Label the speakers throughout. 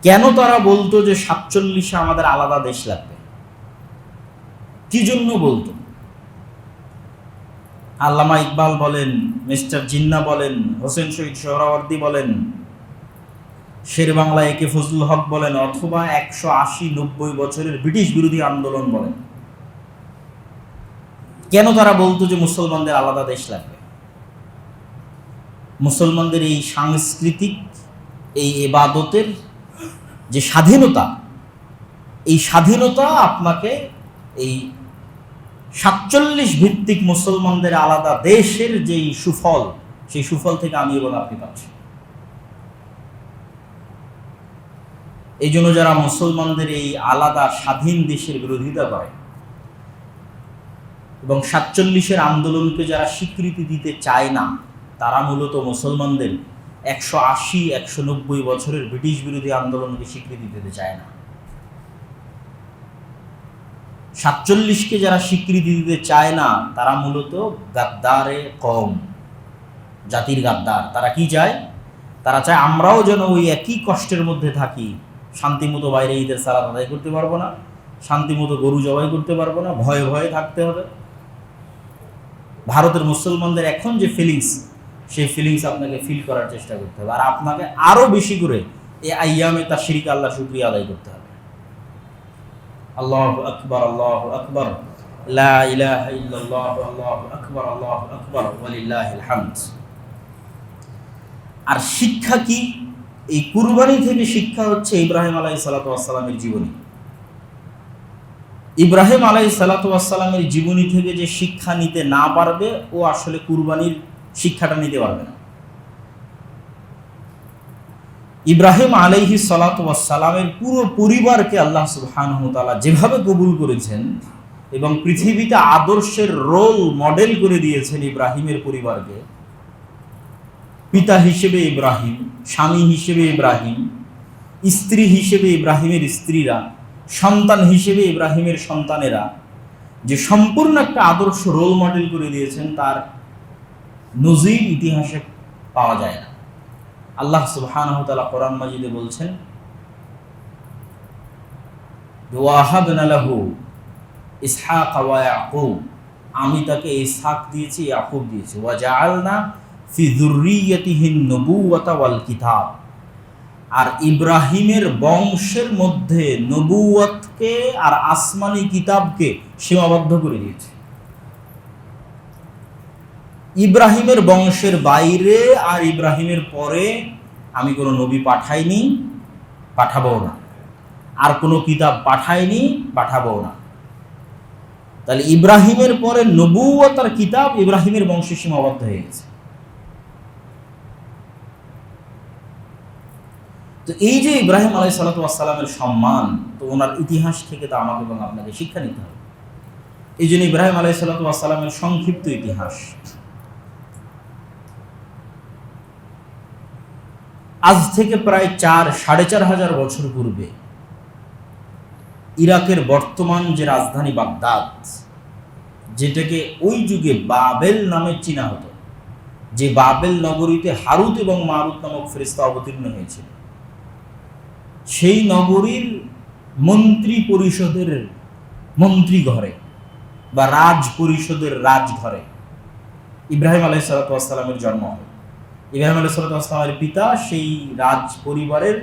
Speaker 1: কেন তারা বলতো যে 47-এ আমাদের আলাদা দেশ লাগবে? কি জন্য বলতো? আল্লামা ইকবাল বলেন, মিস্টার জিন্না বলেন, হোসেন শহীদ সোহরাওয়ার্দী বলেন, শের বাংলা একে ফজলুল হক বলেন, অথবা 180-90 বছরের ব্রিটিশ বিরোধী আন্দোলন বলেন, কেন তারা বলতো যে মুসলমানদের আলাদা দেশ লাগবে? মুসলমানদের এই সাংস্কৃতিক, এই ইবাদতের যে স্বাধীনতা, এই স্বাধীনতা আপনাকে এই 47 ভিত্তিক মুসলমানদের আলাদা দেশের যেই সুফল, সেই সুফল থেকে আমি এবং আপনি পাচ্ছি। এই জন্য যারা মুসলমানদের এই আলাদা স্বাধীন দেশের বিরোধিতা করে এবং 47-এর আন্দোলনকে যারা স্বীকৃতি দিতে চায় না, তারা মূলত মুসলমানদের 180-190 বছরের ব্রিটিশ বিরোধী আন্দোলনকে স্বীকৃতি দিতে চায় না। 47-কে যারা স্বীকৃতি দিতে চায় না, তারা মূলত গাদ্দারে কম, জাতির গাদ্দার। তারা কি চায়? তারা চায় আমরাও যেন ওই একই কষ্টের মধ্যে থাকি, শান্তিমতো বাইরে ঈদের সালাত আদায় করতে পারবো না, শান্তিমতো গরু জবাই করতে পারবো না, ভয়ে ভয়ে থাকতে হবে। ভারতের মুসলমানদের এখন যে ফিলিংস, সেই ফিলিংস আপনাকে ফিল করার চেষ্টা করতে হবে, আর আপনাকে আরো বেশি করে এই আইয়ামে তাশরিক আল্লাহ শুকরিয়া আদায় করতে হবে। আল্লাহু আকবার, আল্লাহু আকবার, লা ইলাহা ইল্লাল্লাহ, আল্লাহু আকবার, আল্লাহু আকবার, ওয়ালিল্লাহিল হামদ। আর শিক্ষা কি? এই কুরবানি থেকে শিক্ষা হচ্ছে ইব্রাহিম আলাইহিস সালাতু ওয়াস সালামের জীবনী। ইব্রাহিম আলাইহিস সালাতু ওয়াস সালামের জীবনী থেকে যে শিক্ষা নিতে না পারবে, ও আসলে কুরবানির শিক্ষাটা নিতে পারবে না। ইব্রাহিম আলাইহিস সালাতু ওয়াস সালামের পুরো পরিবারকে আল্লাহ সুবহানাহু ওয়া তাআলা যেভাবে কবুল করেছেন এবং পৃথিবীতে আদর্শের রোল মডেল করে দিয়েছেন ইব্রাহিমের পরিবারকে, পিতা হিসেবে ইব্রাহিম, স্বামী হিসেবে ইব্রাহিম, স্ত্রী হিসেবে ইব্রাহিমের স্ত্রীরা, সন্তান হিসেবে ইব্রাহিমের সন্তানেরা, যে সম্পূর্ণ একটা আদর্শ রোল মডেল করে দিয়েছেন, তার নজির ইতিহাসে পাওয়া যায় না। আল্লাহ সুবহানাহু ওয়া তাআলা কোরআন মাজিদে বলছেন, ওয়াহাবনা লাহু ইসহাক ওয়া ইয়াকুব, আমি তাকে ইসহাক দিয়েছি, ইয়াকুব দিয়েছি, ওয়া জাআলনা ফি যুররিয়াতিহিন নবুওয়াতা ওয়াল কিতাব, আর ইব্রাহিমের বংশের মধ্যে নবুওয়াতকে আর আসমানি কিতাবকে সীমাবদ্ধ করে দিয়েছে। ইব্রাহিমের বংশের বাইরে আর ইব্রাহিমের পরে আমি কোনো নবী পাঠাইনি, পাঠাবো না, আর কোনো কিতাব পাঠাইনি, পাঠাবো না। তাহলে ইব্রাহিমের পরে নবুওয়াত আর কিতাব ইব্রাহিমের বংশে সীমাবদ্ধ হয়ে গেছে। তো এই যে ইব্রাহিম আলাইহিস সালাতু ওয়াস সালামের সম্মান, তো ওনার ইতিহাস থেকে তো আমাকে এবং আপনাকে শিক্ষা নিতে হবে। এই জন্য ইব্রাহিম আলাইহিস সালাতু ওয়াস সালামের সংক্ষিপ্ত ইতিহাস। আজ থেকে প্রায় 4,500 বছর পূর্বে ইরাকের বর্তমান যে রাজধানী বাগদাদ, যেটাকে ওই যুগে বাবেল নামে চিনা হতো, যে বাবেল নগরীতে হারুত এবং মারুত নামক ফেরেশতা অবতীর্ণ হয়েছিল, সেই নগরীর মন্ত্রী পরিষদের মন্ত্রী ঘরে বা রাজ পরিষদের রাজঘরে ইব্রাহিম আলাইহিস সালাতু ওয়াস সালামের জন্ম হয়। ইব্রাহিম আলাইহিস সালাতু ওয়াস সালামের পিতা সেই রাজ পরিবারের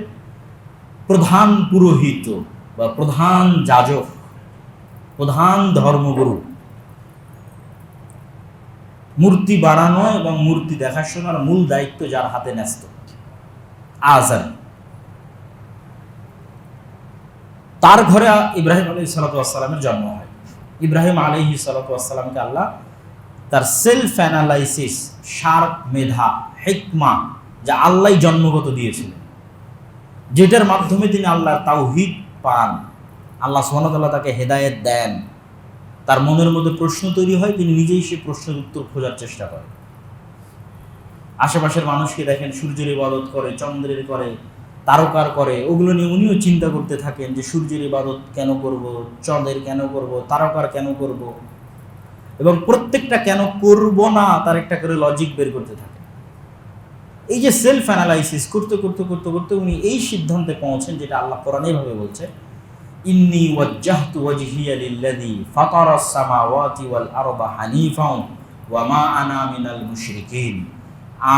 Speaker 1: প্রধান পুরোহিত বা প্রধান যাজক, প্রধান ধর্মগুরু, মূর্তি বানানো এবং মূর্তি দেখাশোনার মূল দায়িত্ব যার হাতে ন্যস্ত, আজার। তার ঘরে ইব্রাহিম আলাইহিস সালাতু ওয়াস সালামের জন্ম হয়। ইব্রাহিম আলাইহিস সালাতু ওয়াস সালামকে আল্লাহ তার সেলফ অ্যানালাইসিস, শার্প মেধা, হিকমা, যা আল্লাহ জন্মগত দিয়েছিলেন, যেটার মাধ্যমে তিনি আল্লাহর তাওহীদ পান, আল্লাহ সুবহানাহু ওয়া তাআলা তাকে হেদায়েত দেন, তার মনের মধ্যে প্রশ্ন তৈরি হয়, তিনি নিজেই সেই প্রশ্নের উত্তর খোঁজার চেষ্টা করেন। আশেপাশের মানুষকে দেখেন সূর্যের ইবাদত করে, চন্দ্রের করে, তারকার করে, ওগুলো নিয়ে উনিও চিন্তা করতে থাকেন যে সূর্যের ইবাদত কেন করব, চাঁদের কেন করব, তারকার কেন করব, এবং প্রত্যেকটা কেন করব না তার একটা করে লজিক বের করতে থাকে। এই যে সেলফ অ্যানালাইসিস করতে করতে করতে করতে উনি এই সিদ্ধান্তে পৌঁছেন, যেটা আল্লাহ কোরআনে এভাবে বলছে, ইন্নী ওয়াজ্জাহতু ওয়াজহিয়া লিল্লাযী ফাতারাস সামাওয়াতি ওয়াল আরদা হানিফান ওয়া মা আনা মিনাল মুশরিকিন।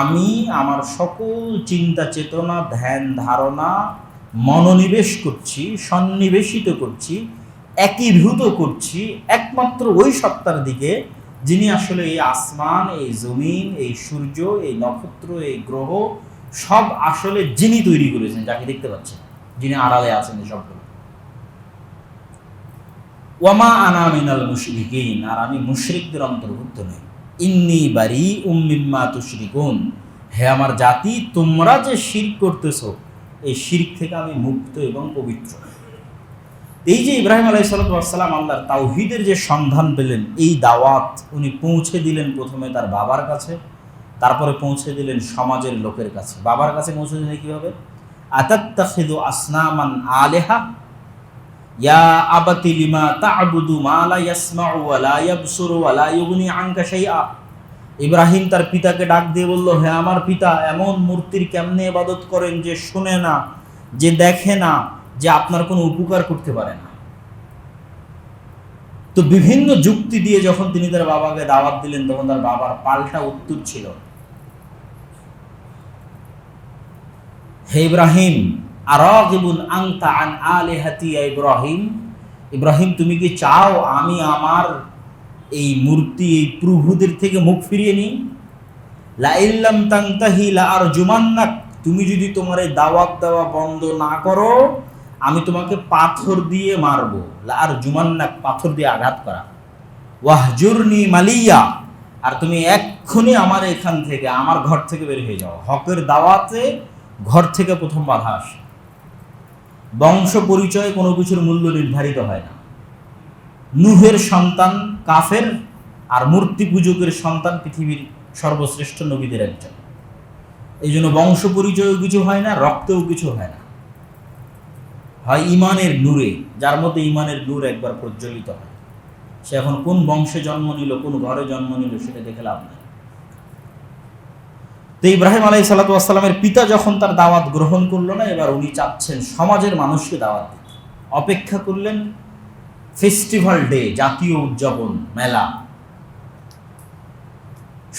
Speaker 1: আমি আমার সকল চিন্তা চেতনা, ধ্যান ধারণা মনোনিবেশ করছি, সন্নিবেশিত করছি, একীভূত করছি একমাত্র ওই সত্তার দিকে, যিনি আসলে এই আসমান, এই জমিন, এই সূর্য, এই নক্ষত্র, এই গ্রহ সব আসলে যিনি তৈরি করেছেন, যাকে দেখতে পাচ্ছেন, যিনি আড়ালে আছেন এই সবগুলো। ওয়ামা আনা মিনাল মুশরিকিন, আর আমি মুশরিকদের অন্তর্ভুক্ত নই। ইন্নী বারিউম মিম্মা তুশরিকুন, হে আমার জাতি, তোমরা যে শিরক করতেছো এই শিরক থেকে আমি মুক্ত এবং পবিত্র। এই যে ইব্রাহিম আলাইহিসসালাম আল্লাহর তাওহীদের যে সন্ধান পেলেন, এই দাওয়াত উনি পৌঁছে দিলেন প্রথমে তার বাবার কাছে, তারপরে পৌঁছে দিলেন সমাজের লোকের কাছে। বাবার কাছে পৌঁছে দিলেন কীভাবে? আতাত্তাখিযু আসনামান আলিহা ইয়া আবাতি লিমা তা'বুদু মা লা ইয়াসমাউ ওয়া লা ইয়াবসুরু ওয়া লা ইউগনি আনকা শাইআ। ইব্রাহিম তার পিতাকে ডাক দিয়ে বলল, হে আমার পিতা, এমন মূর্তির কেমনে ইবাদত করেন যে শুনে না, যে দেখে না, যে আপনার কোনো উপকার করতে পারে না। তো বিভিন্ন যুক্তি দিয়ে যখন তিনি তার বাবাকে দাওয়াত দিলেন, তখন তার বাবার পাল্টা উত্তর ছিল, হে ইব্রাহিম, আরাগিবুন আনতা আন আলিহাতি ইয়া ইব্রাহিম, ইব্রাহিম তুমি কি চাও আমি আমার এই মূর্তি, এই প্রভুদের থেকে মুখ ফিরিয়ে নিই? লা ইল্লাম তানতাহি লা আরজুমান্নাক, তুমি যদি তোমার এই দাওয়াত দেওয়া বন্ধ না করো, আমি তোমাকে পাথর দিয়ে মারবো। লা আরজুমান্নাক, পাথর দিয়ে আঘাত করা। ওয়াহজুরনি মালিয়া, আর তুমি এক্ষুনি আমার এখান থেকে, আমার ঘর থেকে বের হয়ে যাও। হকের দাওয়াতে ঘর থেকে প্রথম বাধা আসে। বংশ পরিচয়ে কোনো কিছুর মূল্য নির্ধারিত হয় না। নূহের সন্তান কাফের, আর মূর্তি পূজকের সন্তান পৃথিবীর সর্বশ্রেষ্ঠ নবীদের একজন। এই জন্য বংশ পরিচয়েও কিছু হয় না, রক্তেও কিছু হয় না, হয় ইমানের নূরে। যার মধ্যে ইমানের নূর একবার প্রজ্বলিত হয়, সে এখন কোন বংশে জন্ম নিল, কোন ঘরে জন্ম নিল, সেটা দেখে লাভ নেই। তো ইব্রাহিম আলাইহিসসালামের পিতা যখন তার দাওয়াত গ্রহণ করলো না, এবার উনি চাচ্ছেন সমাজের মানুষকে দাওয়াত দিতে। অপেক্ষা করলেন ফেস্টিভ্যাল ডে, জাতীয় উদযাপন, মেলা।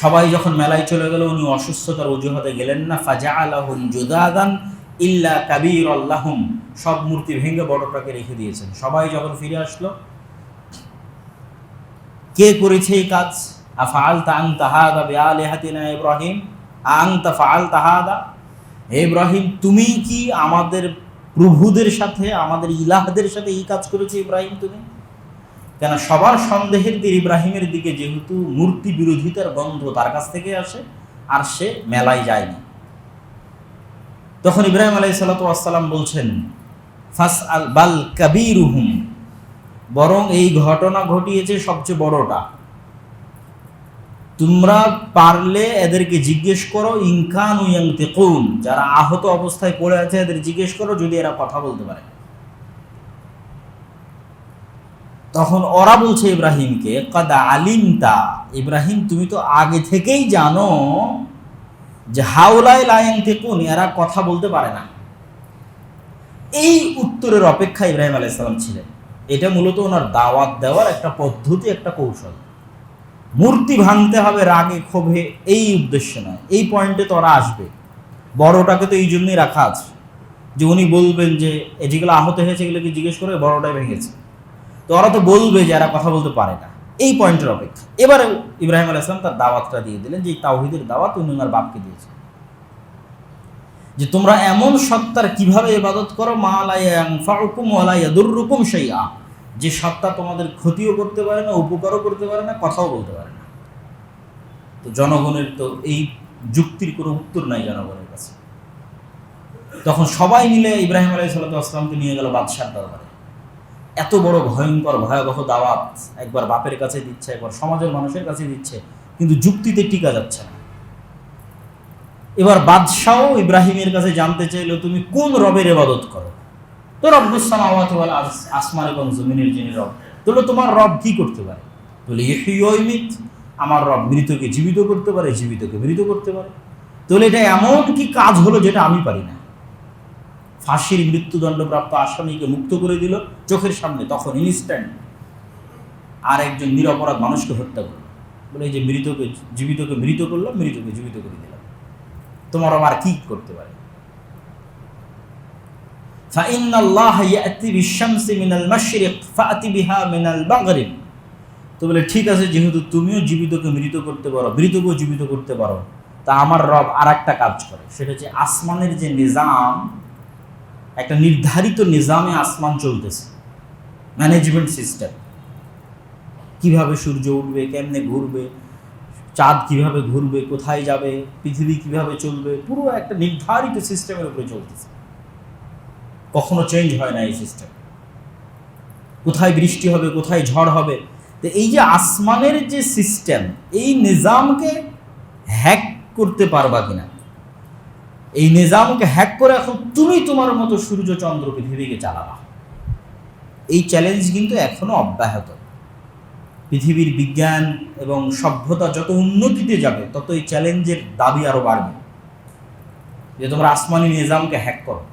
Speaker 1: সবাই যখন মেলায় চলে গেল, উনি অসুস্থতার অজুহাতে গেলেন না। ফাজাআলাহুম জুদাদান ইল্লা কাবীরাল্লাহুম, সব মূর্তি ভেঙে বড়টাকে রেখে দিয়েছেন। সবাই যখন ফিরে আসলো, কে করেছে এই কাজ? আফআলতা আনতা হাযা বিআলিহাতিনা ইব্রাহিম, আনতা ফাআলতা হাযা, হে ইব্রাহিম, তুমি কি আমাদের প্রভুদের সাথে, আমাদের ইলাহদের সাথে এই কাজ করেছো ইব্রাহিম তুমি? কেন সবার সন্দেহের তীর ইব্রাহিমের দিকে, যেহেতু মূর্তি বিরোধিতার গন্ধ তার কাছ থেকে আসে, আর সে মেলায় যায়নি। তখন ইব্রাহিম আলাইহিসসালাম বলছেন, ফাসআল বাল কাবীরুহুম, বরং এই ঘটনা ঘটিয়েছে সবচেয়ে বড়টা, তোমরা পারলে এদেরকে জিজ্ঞেস করো, ইনকানু ইয়ানতিকুন, যারা আহত অবস্থায় পড়ে আছে এদের জিজ্ঞেস করো যদি এরা কথা বলতে পারে। তখন ওরা বলছে ইব্রাহিমকে, কাদ আলিমতা, ইব্রাহিম তুমি তো আগে থেকেই জানো যে হাউলাই লা ইয়ানতিকুন, এরা কথা বলতে পারে না। এই উত্তরের অপেক্ষা ইব্রাহিম আলাইহিস সালাম ছিলেন। এটা মূলত ওনার দাওয়াত দেওয়ার একটা পদ্ধতি, একটা কৌশল। মূর্তি ভাঙতে হবে রাগে ক্ষোভে, এই উদ্দেশ্য নয়। এই পয়েন্টে তো ওরা আসবে। বড়টাকে তো এই জন্যই রাখা আছে যে উনি বলবেন যে যেগুলো আহত হয়েছে এগুলোকে জিজ্ঞেস করে, বড়টাই ভেঙেছে। তো ওরা তো বলবে যে এরা কথা বলতে পারে না। এই পয়েন্টের অপেক্ষা। এবারে ইব্রাহিম আলাইহিস সালাম তার দাওয়াতটা দিয়ে দিলেন, যে তাওহীদের দাওয়াত উনি ওনার বাপকে দিয়েছেন, যে তোমরা এমন সত্তার কিভাবে ইবাদত করো, মা লা ইয়ানফাউকুম ওয়া লা ইয়াদুররুকুম শাইআ, যে সত্তা তোমাদের ক্ষতিও করতে পারে না, উপকারও করতে পারে না, কথাও বলতে পারে না। তো জনগণের তো এই যুক্তির কোনো উত্তর নাই জনগণের কাছে। তখন সবাই মিলে ইব্রাহিম আলাইহিসসালামকে নিয়ে গেল বাদশার দরবারে। এত বড় ভয়ঙ্কর ভয়াবহ দাওয়াত একবার বাপের কাছে দিচ্ছে, একবার সমাজের মানুষের কাছে দিচ্ছে, কিন্তু যুক্তিতে টিকা যাচ্ছে না। এবার বাদশাহ ইব্রাহিমের কাছে জানতে চাইলো, তুমি কোন রবের ইবাদত করো? তো রব্বুস সামাওয়াতি ওয়াল আরদ, আসমান এবং জমিনের যিনি রব। বলল তোমার রব কি করতে পারে? বলে ইহয়ী ওয়া ইউমীত, আমার রব মৃতকে জীবিত করতে পারে, জীবিতকে মৃত করতে পারে। তাহলে এটা এমন কি কাজ হলো যেটা আমি পারি না? ফাঁসির মৃত্যুদণ্ডপ্রাপ্ত আসামিকে মুক্ত করে দিল চোখের সামনে, তখন ইনস্ট্যান্ট। আর একজন নিরপরাধ মানুষকে হত্যা করলো, বলে এই যে মৃতকে জীবিতকে মৃত করলাম, মৃতকে জীবিত করে দিলাম, তোমার আবার কি করতে পারে? তো বলে ঠিক আছে, যেহেতু তুমিও জীবিতকে মৃত করতে পারো, মৃতকেও জীবিত করতে পারো, তা আমার রব আর একটা কাজ করে, সেটা হচ্ছে আসমানের যে নিজাম, একটা নির্ধারিত নিজামে আসমান চলতেছে, ম্যানেজমেন্ট সিস্টেম, কিভাবে সূর্য উঠবে, কেমনে ঘুরবে, চাঁদ কিভাবে ঘুরবে, কোথায় যাবে, পৃথিবী কিভাবে চলবে, পুরো একটা নির্ধারিত সিস্টেমের উপরে চলতেছে, কখনো চেঞ্জ হয় না এই সিস্টেম। কোথায় বৃষ্টি হবে, কোথায় ঝড় হবে। তো এই যে আসমানের যে সিস্টেম, এই নিজামকে হ্যাক করতে পারবা কিনা, এই নিজামকে হ্যাক করে এখন তুমি তোমার মতো সূর্য চন্দ্র পৃথিবীকে চালাবা, এই চ্যালেঞ্জ কিন্তু এখনো অব্যাহত। পৃথিবীর বিজ্ঞান এবং সভ্যতা যত উন্নতিতে যাবে, তত এই চ্যালেঞ্জের দাবি আরো বাড়বে, যে তোমরা আসমানি নিজামকে হ্যাক করো,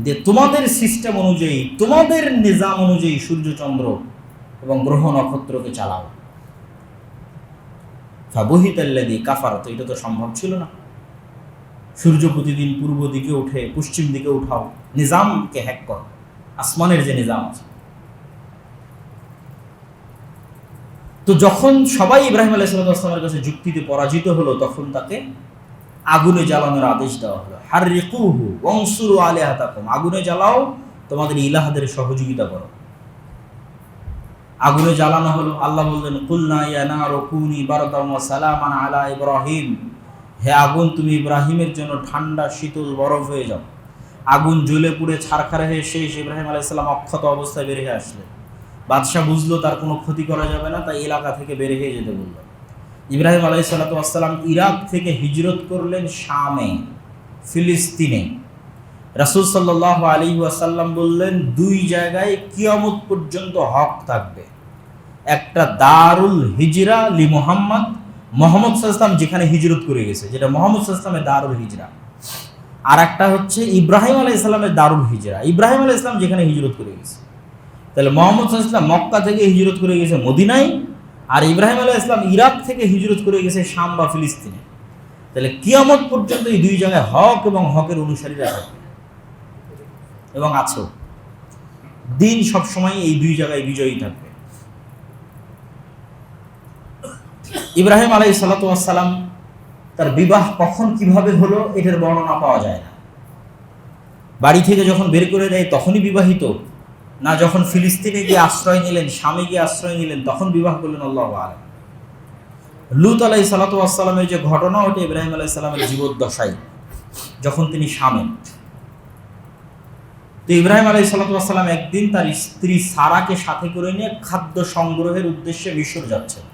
Speaker 1: যে তোমাদের সিস্টেম অনুযায়ী, তোমাদের নিজাম অনুযায়ী সূর্য চন্দ্র এবং গ্রহ নক্ষত্রকে চালাও। ফাবহিতাল্লাযী কাফার, তো এটা তো সম্ভব ছিল না। সূর্য প্রতিদিন পূর্ব দিকে উঠে পশ্চিম দিকে উঠাও, নিজামকে হ্যাক করো, আসমানের যে নিজাম আছে। তো যখন সবাই ইব্রাহিম আলাইহিস সালামের কাছে যুক্তিতে পরাজিত হলো, তখন তাকে আগুনে জ্বালানোর আদেশ দেওয়া হলো। হাররিকুহু ওয়ানসুরু আলিহাতাকুম, আগুনে জ্বালাও, তোমাদের ইলাহদের সহযোগিতা করো। আগুনে জ্বালানো হলো। আল্লাহ বললেন, কুলনা ইয়া নারু কুনি বারদান ওয়া সালামান আলা ইব্রাহিম, হে আগুন তুমি ইব্রাহিমের জন্য ঠান্ডা শীতল বরফ হয়ে যাও। আগুন জ্বলে পুড়ে ছারখার হয়ে শেষ। ইব্রাহিম আলাইহিস সালাম অক্ষত অবস্থায় বের হয়ে আসলেন। বাদশাহ বুঝলো তার কোনো ক্ষতি করা যাবে না, তাই এলাকা থেকে বের হয়ে যেতে বলল। ইব্রাহিম আলাইহিস সালাম ইরাক থেকে হিজরত করলেন শামে, ফিলিস্তিনে। রাসূল সাল্লাল্লাহু আলাইহি ওয়াসাল্লাম বললেন, দুই জায়গায় কিয়ামত পর্যন্ত হক থাকবে। একটা দারুল হিজরা লি মুহাম্মদ, মুহাম্মদ সাল্লাল্লাহু আলাইহি ওয়াসাল্লাম যেখানে হিজরত করে গেছে, যেটা মুহাম্মদ সাল্লাল্লাহু আলাইহি ওয়াসাল্লামের দারুল হিজরা। আর একটা হচ্ছে ইব্রাহিম আলাইহিস সালামের দারুল হিজরা, ইব্রাহিম আলাইহিস সালাম যেখানে হিজরত করে গেছে। তাহলে মুহাম্মদ সাল্লাল্লাহু আলাইহি ওয়াসাল্লাম মক্কা থেকে হিজরত করে গেছে মদিনায়, আর ইব্রাহিম আলাইহিস সালাম ইরাক থেকে হিজরত করে গেছে শাম বা ফিলিস্তিনে। তাহলে কিয়ামত পর্যন্ত এই দুই জায়গায় হক এবং হকের অনুসারীরা থাকবে এবং আছে। দিন সবসময় এই দুই জায়গায় বিজয়ী থাকবে। ইব্রাহিম আলাইহিস সালাম তার বিবাহ কখন কিভাবে হলো এটার বর্ণনা পাওয়া যায় না। বাড়ি থেকে যখন বের করে দেয় তখনই বিবাহিত, না যখন ফিলিস্তিনে গিয়ে আশ্রয় নিলেন, স্বামী গিয়ে আশ্রয় নিলেন, তখন বিবাহ করলেন, আল্লাহু আ'লাম। লূত আলাইহিস সালামের যে ঘটনা, ওটা ইব্রাহিম আলাইহিস সালামের জীবদ্দশায়, যখন তিনি স্বামী। তো ইব্রাহিম আলাইহিস সালাম একদিন তার স্ত্রী সারাকে সাথে করে নিয়ে খাদ্য সংগ্রহের উদ্দেশ্যে মিশর যাচ্ছেন।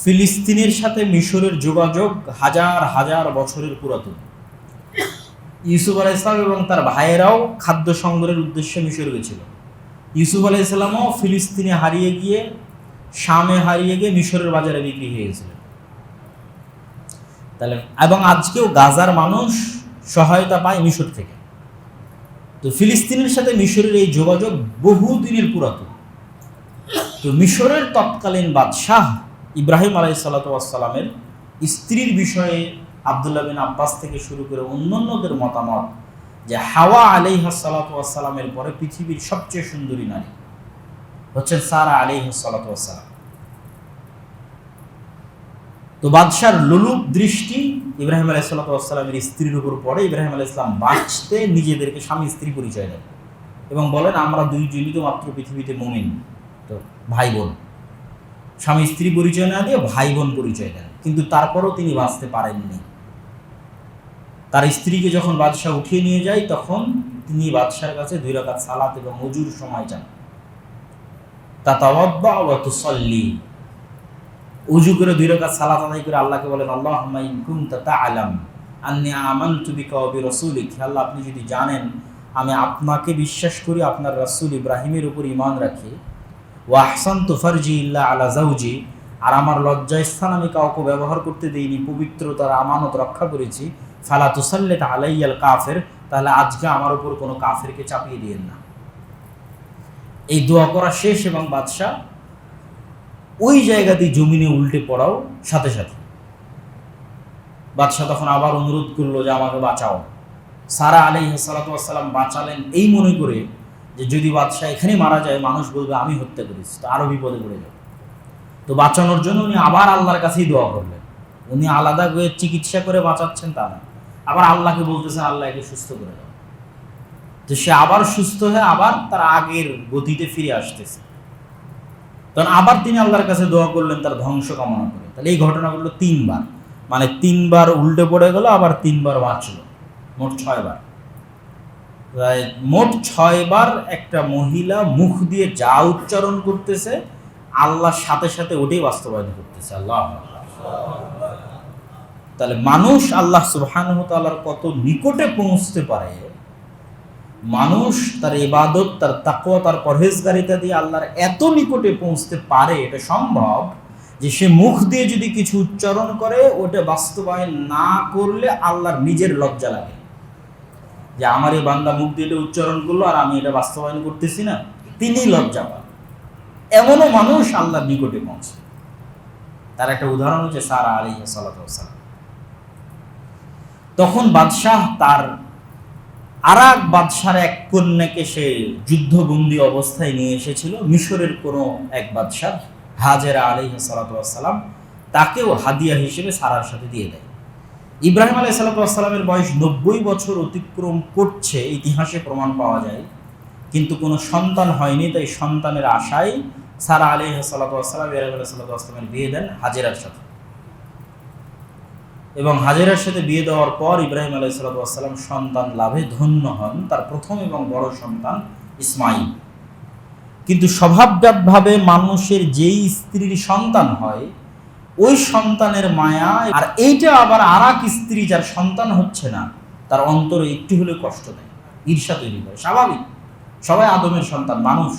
Speaker 1: ফিলিস্তিনের সাথে মিশরের যোগাযোগ হাজার হাজার বছরের পুরাতন। ইউসুফ আলাইহিস সালাম এবং তার ভাইয়েরাও খাদ্য সংগ্রহের উদ্দেশ্যে মিশর গেছিল। ইউসুফ আলাইহিস সালামও ফিলিস্তিনে হারিয়ে গিয়ে, শামে হারিয়ে গিয়ে মিশরের বাজারে বিক্রি হয়ে গেছিলেন। তাহলে এবং আজকেও গাজার মানুষ সহায়তা পায় মিশর থেকে। তো ফিলিস্তিনের সাথে মিশরের এই যোগাযোগ বহুদিনের পুরাতন। তো মিশরের তৎকালীন বাদশাহ ইব্রাহিম আলাইহিস সালামের স্ত্রীর বিষয়ে আব্দুল্লাহ বিন আব্বাস থেকে শুরু করে অন্যান্যদের মতামত যে হাওয়া আলাইহিস সালামের পরে পৃথিবীর সবচেয়ে সুন্দরী নারী হচ্ছেন সারা আলাইহিস সালাম। তো বাদশার লোলুপ দৃষ্টি ইব্রাহিম আলাইহিস সালামের স্ত্রীর উপর পড়ে। ইব্রাহিম আলাইহিস সালাম বাঁচতে নিজেদেরকে স্বামী স্ত্রী পরিচয় দেন এবং বলেন, আমরা দুইজনই তো মাত্র পৃথিবীতে মুমিন, তো ভাই বোন। স্বামী স্ত্রী পরিচয় না দিয়ে ভাই বোন পরিচয় দেন, কিন্তু তারপরও তিনি বাঁচতে পারেননি। তার স্ত্রীকে যখন বাদশাহ উঠিয়ে নিয়ে যায়, তখন তিনি বাদশার কাছে 2 রাকাত সালাত এবং ওযুর সময় চান। তাতাওয়াদ্দা ওয়া তুসাল্লি, ওযু করে 2 রাকাত সালাত আদায় করে আল্লাহকে বলেন, আল্লাহুম্মা ইন কুনতা তা'লাম আন্নী আমানতু বিকা ওয়া বিরাসূলিক, আল্লাহ আপনি যদি জানেন আমি আপনাকে বিশ্বাস করি, আপনার রাসূল ইব্রাহিমের উপর ঈমান রাখি, ওয়া আহসানতু ফারজি ইল্লা আলা যাওজি, আর আমার লজ্জাস্থান আমি কাউকে ব্যবহার করতে দিইনি, পবিত্রতার আমানত রক্ষা করেছি, ফালা তুসাল্লিত আলাইয়াল কাফের, তাহলে আজকে আমার উপর কোনো কাফেরকে চাপিয়ে দিয়েন না। এই দোয়া করা শেষ এবং বাদশাহ ওই জায়গাতেই জমিনে উল্টে পড়াও সাথে সাথে। বাদশাহ তখন আবার অনুরোধ করলো যে আমাকে বাঁচাও। সারা আলাইহিস সালাতু ওয়াস সালাম বাঁচালেন এই মনে করে যে যদি বাদশাহ এখানে মারা যায় মানুষ বলবে আমি হত্যা করেছি, তো আরো বিপদে পড়ে যাবে। তো বাঁচানোর জন্য উনি আবার আল্লাহর কাছেই দোয়া করলেন। উনি আলাদা করে চিকিৎসা করে বাঁচাচ্ছেন তা না, আবার আল্লাহকে বলতেছেন আল্লাহ একে সুস্থ করে দাও। তো সে আবার সুস্থ হয়ে আবার তার আগের গতিতে ফিরে আসতেছে। তখন আবার তিনি আল্লাহর কাছে দোয়া করলেন তার ধ্বংস কামনা করে। তাহলে এই ঘটনা ঘটলো 3 বার, মানে 3 বার উল্টে পড়ে গেল, আবার 3 বার বাঁচলো, মোট 6 বার। মোট 6 বার একটা মহিলা মুখ দিয়ে যা উচ্চারণ করতেছে আল্লাহর সাথে সাথে ওটাই বাস্তবায়ন করতেছে। আল্লাহ, তাহলে মানুষ আল্লাহ সুবহানাহু ওয়া তাআলার কত নিকটে পৌঁছতে পারে, মানুষ তার ইবাদত, তার তাকওয়া, তার পরহেজগারিতা দিয়ে আল্লাহর এত নিকটে পৌঁছতে পারে, এটা সম্ভব যে সে মুখ দিয়ে যদি কিছু উচ্চারণ করে ওটা বাস্তবায়ন না করলে আল্লাহর নিজের লজ্জা লাগে যে আমার এই বান্দা মুখ দিয়ে এটা উচ্চারণ করলো আর আমি এটা বাস্তবায়ন করতেছি না, তিনি লজ্জা পান। এমনও মানুষ আল্লাহর নিকটে পৌঁছে। তার একটা উদাহরণ হচ্ছে সারা আলাইহিস সালাতু ওয়াস সালাম। তখন বাদশাহ তার আরেক বাদশার এক কন্যাকে সে যুদ্ধবন্দী অবস্থায় নিয়ে এসেছিল, মিশরের কোনো এক বাদশাহ, হাজেরা আলাইহিস সালাতু ওয়াস সালাম, তাকেও হাদিয়া হিসেবে সারার সাথে দিয়ে দেয়। ইব্রাহিম আলাইহিস সালাতু ওয়াস সালামের বয়স 90 বছর অতিক্রম করছে, ইতিহাসে প্রমাণ পাওয়া যায়, কিন্তু কোনো সন্তান হয়নি। তাই সন্তানের আশায় সারা আলাইহিস সালাতু ওয়াস সালাম ইব্রাহিম আলাইহিস সালাতু ওয়াস সালামের বিয়ে দেন হাজেরার সাথে। এবং হাজেরার সাথে বিয়ে দেওয়ার পর ইব্রাহিম আলাইহিস সালাতু ওয়াস সালাম সন্তান লাভে ধন্য হন, তার প্রথম এবং বড় সন্তান ইসমাঈল। কিন্তু স্বভাবজাতভাবে মানুষের যেই স্ত্রীর সন্তান হয় ওই সন্তানের মায়া, আর এইটা আবার আরেক স্ত্রী যার সন্তান হচ্ছে না তার অন্তরে একটু হলেও কষ্ট দেয়, ঈর্ষা তৈরি করে। স্বাভাবিক, সবাই আদমের সন্তান, মানুষ,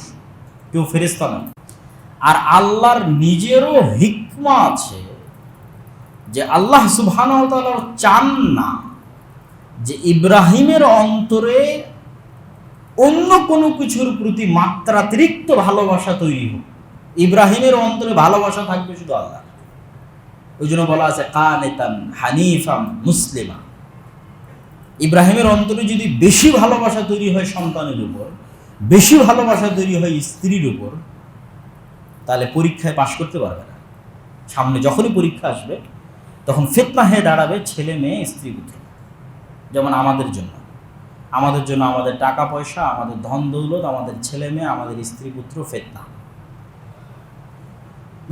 Speaker 1: কেউ ফেরেশতা নয়। আর আল্লাহর নিজেরও হিকমা আছে যে আল্লাহ সুবহানাহু ওয়া তাআলা চান না যে ইব্রাহিমের অন্তরে অন্য কোনো কিছুর প্রতি মাত্রাতিরিক্ত ভালোবাসা তৈরি হোক। ইব্রাহিমের অন্তরে ভালোবাসা থাকবে শুধু আল্লাহ। ওই জন্য বলা আছে কানিতান হানিফাম মুসলিমা। ইব্রাহিমের অন্তরে যদি বেশি ভালোবাসা তৈরি হয় সন্তানের উপর, বেশি ভালোবাসা তৈরি হয় স্ত্রীর উপর, তাহলে পরীক্ষায় পাশ করতে পারবে না। সামনে যখনই পরীক্ষা আসবে তখন ফিতনা হয়ে দাঁড়াবে ছেলে মেয়ে স্ত্রী পুত্র। যেমন আমাদের জন্য আমাদের টাকা পয়সা, আমাদের ধন দৌলত, আমাদের ছেলে মেয়ে, আমাদের স্ত্রী পুত্র ফিতনা।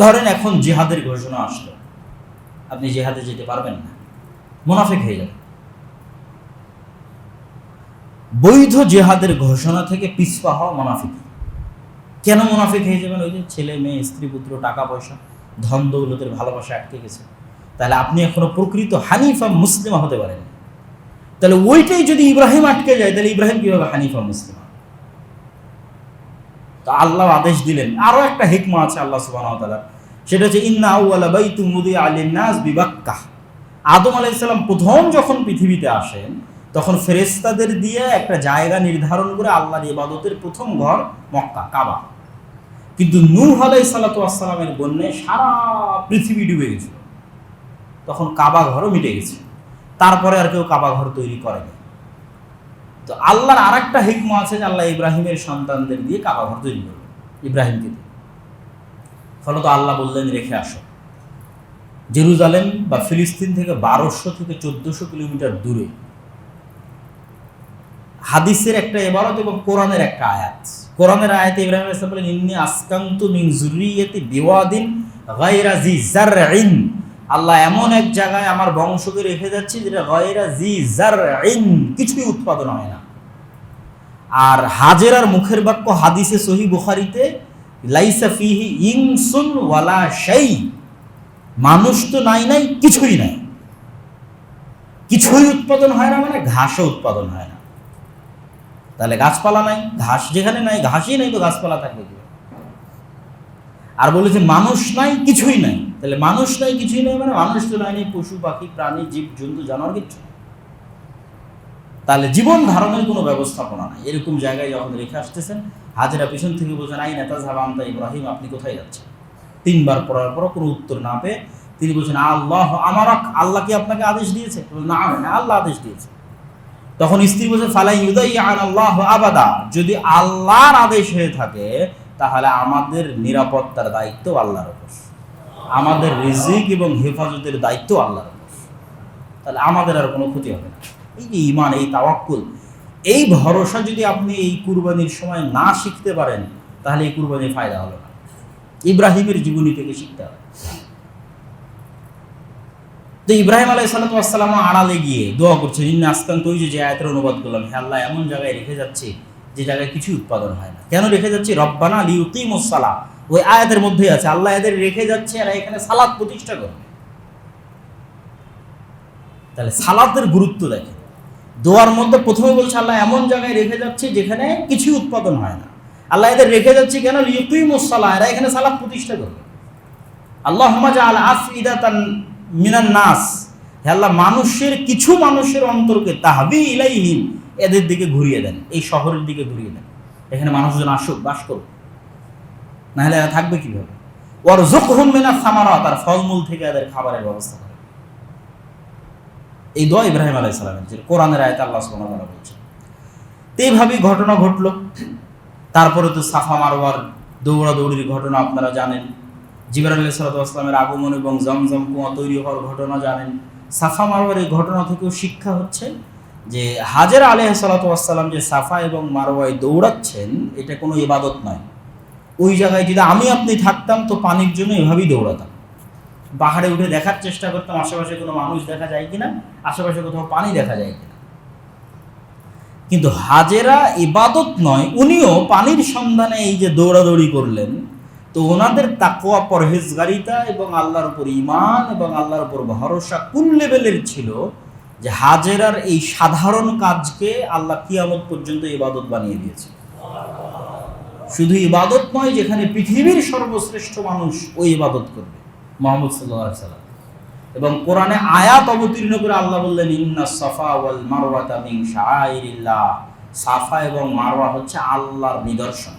Speaker 1: ধরেন এখন জিহাদের ঘোষণা আসলো, আপনি জিহাদে যেতে পারবেন না, মুনাফিক হয়ে যাবেন। বৈধ জিহাদের ঘোষণা থেকে পিছপা হওয়া মুনাফিক। কেন মুনাফিক হয়ে যাবেন? ওই যে ছেলে মেয়ে স্ত্রী পুত্র টাকা পয়সা ধন দৌলতের ভালোবাসা আটকে গেছে। তাহলে আপনি এখনো প্রকৃত হানিফা মুসলিমা হতে পারেন। তাহলে ওইটাই যদি ইব্রাহিম আটকে যায় তাহলে ইব্রাহিম কিভাবে হানিফা মুসলিমা? তো আল্লাহ আদেশ দিলেন। আরো একটা হিকমা আছে আল্লাহ সুবহানাহু ওয়া তাআলা, সেটা হচ্ছে ইন্না আউওয়ালা বাইতুম মুদিআ লিন-নাস বিবাক্কাহ। আদম আলাইহিস সালাম প্রথম যখন পৃথিবীতে আসেন তখন ফেরেশতাদের দিয়ে একটা জায়গা নির্ধারণ করে আল্লাহর ইবাদতের প্রথম ঘর মক্কা, কাবা। কিন্তু নূহ আলাইহিস সালাতু ওয়াস সালামের বন্যায় সারা পৃথিবী ডুবে গেছিল, তখন কাবা ঘরও মিটে গেছে। তারপরে আর কেউ কাবা ঘর তৈরি করেনি। তো আল্লাহর আরেকটা হিকমা আছে যে আল্লাহ ইব্রাহিমের সন্তানদের দিয়ে কাবা ঘর তৈরি করবে, ইব্রাহিমকে দিয়ে। ফলত আল্লাহ বললেন রেখে আসো। জেরুজালেম বা ফিলিস্তিন থেকে 1200 থেকে 1400 কিলোমিটার দূরে। হাদিসের একটা ইবারত এবং কোরআনের একটা আয়াত। কোরআনের আয়াতে ইব্রাহিম আলাইহিস সালাম বলেন ইন্নী আসকানতু মিন যুররিয়াতি বিওয়াদিন গায়রা জি জারইন। আল্লাহ এমন এক জায়গায় আমার বংশকে রেখে যাচ্ছে যেটা গায়রা জি জারইন, কিছুই উৎপাদন হয় না। আর হাজেরার মুখের বাক্য হাদিসে সহিহ বুখারীতে লাইসা ফিহি ইনসুন ওয়ালা শাই, মানুষ তো নাই, কিছুই নাই। কিছুই উৎপাদন হয় না মানে ঘাসও উৎপাদন হয় না। তাহলে গাছপালা নাই, ঘাস যেখানে নাই, ঘাসই নাই, তো গাছপালা থাকবে কি? আর বলেছে মানুষ নাই কিছুই নাই। তাহলে মানুষ নাই কিছুই নাই মানে মানুষ তো নাই, পশু পাখি প্রাণী জীব জন্তু জানোয়ার কিচ্ছু। তাহলে জীবন ধারণের কোনো ব্যবস্থাপনা নাই। এরকম জায়গায় যখন রেখে আসতেছেন, হাজেরা পিছন থেকে বলছেন আইনা তাযহাব আনতা ইব্রাহিম, আপনি কোথায় যাচ্ছেন? 3 বার পড়ার পর কোনো উত্তর না পেয়ে তিনি বলছেন আল্লাহ আমারাক, আল্লাহ কি আপনাকে আদেশ দিয়েছে? না, আল্লাহ আদেশ দিয়েছে। তখন স্ত্রী বলছে ফালাই ইউদাইয়া আল্লাহ আবাদা, যদি আল্লাহর আদেশ হয়ে থাকে তাহলে আমাদের নিরাপত্তার দায়িত্ব আল্লাহর উপর, আমাদের রিজিক এবং হেফাজতের দায়িত্ব আল্লাহর উপর, তাহলে আমাদের আর কোনো ক্ষতি হবে না। এই যে ঈমান, এই তাওয়াক্কুল, এই ভরসা যদি আপনি এই কুরবানির সময় না শিখতে পারেন তাহলে এই কুরবানির ফায়দা হলো না। ইব্রাহিমের জীবনী থেকে শিখতে হবে। তো ইব্রাহিম আলাইহিস সালাম আড়ালে গিয়ে দোয়া করছেন, ইন্না আসকান্ত, ওই যে আয়াতের অনুবাদ করলাম, হে আল্লাহ এমন জায়গায় রেখে যাচ্ছি যে জায়গায় কিছু উৎপাদন হয় না। কেন রেখে যাচ্ছি? রব্বানা লিউকিমুস সালাহ, ওই আয়াতের মধ্যেই আছে আল্লাহ এদের রেখে যাচ্ছে আর এখানে সালাত প্রতিষ্ঠা করবে। তাহলে সালাতের গুরুত্ব দেখেন। দোয়ার মধ্যে প্রথমে বলছে আল্লাহ এমন জায়গায় রেখে যাচ্ছে যেখানে কিছু উৎপাদন হয় না। আল্লাহ এদের রেখে যাচ্ছে কেন? লিউকিমুস সালাহ, এরা এখানে সালাত প্রতিষ্ঠা করবে। আল্লাহুম্মা জাআল আফইদাতান মিনান নাস, হে আল্লাহ মানুষের কিছু মানুষের অন্তরকে তাহবি ইলাইহিম, এদের দিকে ঘুরিয়ে দেন, এই শহরের দিকে ঘুরিয়ে দেন, এখানে মানুষজন আসুক, বাস করুক, না হলে এরা থাকবে কিভাবে? ওয়ারযুকহুম মিনাস সামারাত, আর ফলমূল থেকে এদের খাবারের ব্যবস্থা করে। এই দোয়া ইব্রাহিম আলাইহিস সালামের, যে কোরআনের আয়াতে আল্লাহ সুবহানাহু ওয়া তাআলা বলছেন। তো এইভাবেই ঘটনা ঘটলো। তারপরে তো সাফা মারওয়ার দৌড়াদৌড়ির ঘটনা আপনারা জানেন, জিবরাইল আলাইহিস সালামের আগমন এবং জমজম কুয়া তৈরি হওয়ার ঘটনা জানেন। সাফা মারওয়ার এই ঘটনা থেকেও শিক্ষা হচ্ছে যে হাজেরা আলাইহিস সালাম যে সাফা এবং মারওয়ায় দৌড়াচ্ছেন এটা কোনো ইবাদত নয়। ওই জায়গায় যদি আমি আপনি থাকতাম তো পানির জন্য এভাবেই দৌড়াতাম, পাহাড়ে উঠে দেখার চেষ্টা করতাম আশেপাশে কোনো মানুষ দেখা যায় কিনা, আশেপাশে কোথাও পানি দেখা যায় কিনা। কিন্তু হাজেরা ইবাদত নয়, উনিও পানির সন্ধানে এই যে দৌড়াদৌড়ি করলেন, তো ওনাদের তাকওয়া, পরহেজগারিতা এবং আল্লাহর উপর ঈমান এবং আল্লাহর উপর ভরসা কোন লেভেলের ছিল যে হাজেরার এই সাধারণ কাজকে আল্লাহ কিয়ামত পর্যন্ত ইবাদত বানিয়ে দিয়েছে। শুধু ইবাদত নয়, যেখানে পৃথিবীর সর্বশ্রেষ্ঠ মানুষ ওই ইবাদত করবে, মুহাম্মদ সাল্লাল্লাহু আলাইহি ওয়াসাল্লাম। এবং কোরআনে আয়াত অবতীর্ণ করে আল্লাহ বললেন ইন্নাস সাফা ওয়াল মারওয়াতা মিন শাআইরিল্লাহ, সাফা এবং মারওয়া হচ্ছে আল্লাহর নিদর্শন।